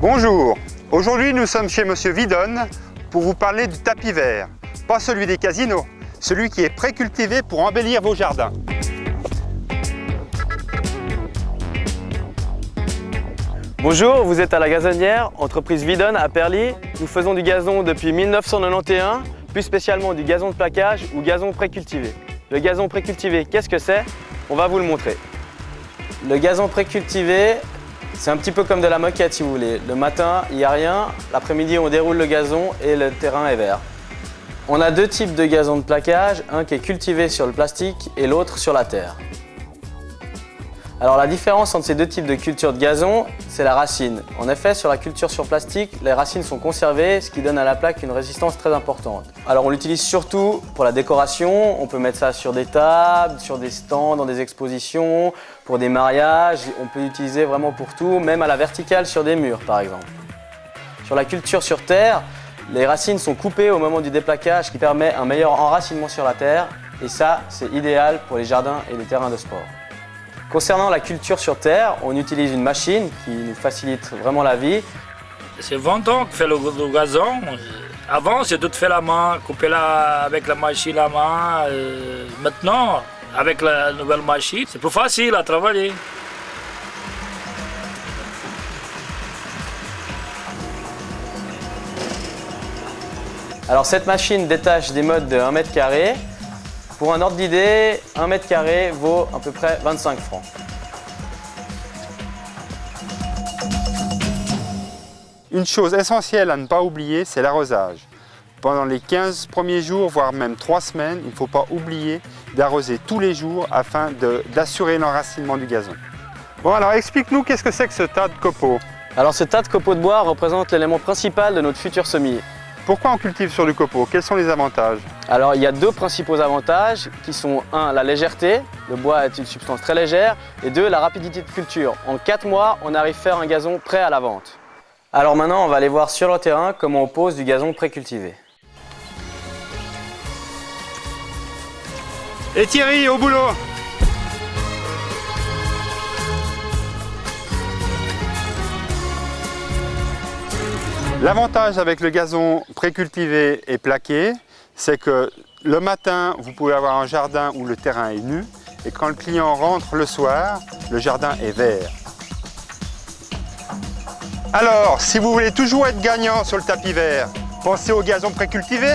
Bonjour, aujourd'hui nous sommes chez Monsieur Vidonne pour vous parler du tapis vert. Pas celui des casinos, celui qui est précultivé pour embellir vos jardins. Bonjour, vous êtes à la gazonnière, entreprise Vidonne à Perly. Nous faisons du gazon depuis 1991, plus spécialement du gazon de plaquage ou gazon précultivé. Le gazon précultivé, qu'est-ce que c'est? On va vous le montrer. Le gazon précultivé, c'est un petit peu comme de la moquette si vous voulez. Le matin, il n'y a rien, l'après-midi on déroule le gazon et le terrain est vert. On a deux types de gazon de plaquage, un qui est cultivé sur le plastique et l'autre sur la terre. Alors la différence entre ces deux types de culture de gazon, c'est la racine. En effet, sur la culture sur plastique, les racines sont conservées, ce qui donne à la plaque une résistance très importante. Alors on l'utilise surtout pour la décoration, on peut mettre ça sur des tables, sur des stands, dans des expositions, pour des mariages, on peut l'utiliser vraiment pour tout, même à la verticale sur des murs par exemple. Sur la culture sur terre, les racines sont coupées au moment du déplaquage, ce qui permet un meilleur enracinement sur la terre, et ça c'est idéal pour les jardins et les terrains de sport. Concernant la culture sur terre, on utilise une machine qui nous facilite vraiment la vie. C'est 20 ans que fait le gazon. Avant, c'est tout fait la main, coupé avec la machine à main. Maintenant, avec la nouvelle machine, c'est plus facile à travailler. Alors cette machine détache des mottes de 1 mètre carré. Pour un ordre d'idée, 1 mètre carré vaut à peu près 25 francs. Une chose essentielle à ne pas oublier, c'est l'arrosage. Pendant les 15 premiers jours, voire même 3 semaines, il ne faut pas oublier d'arroser tous les jours afin d'assurer l'enracinement du gazon. Bon alors explique-nous qu'est-ce que c'est que ce tas de copeaux? Alors ce tas de copeaux de bois représente l'élément principal de notre futur semis. Pourquoi on cultive sur du copeau? Quels sont les avantages? Alors il y a deux principaux avantages qui sont 1. La légèreté, le bois est une substance très légère, et 2. La rapidité de culture. En 4 mois, on arrive à faire un gazon prêt à la vente. Alors maintenant, on va aller voir sur le terrain comment on pose du gazon précultivé. Et Thierry, au boulot! L'avantage avec le gazon précultivé et plaqué, c'est que le matin, vous pouvez avoir un jardin où le terrain est nu, et quand le client rentre le soir, le jardin est vert. Alors, si vous voulez toujours être gagnant sur le tapis vert, pensez au gazon précultivé.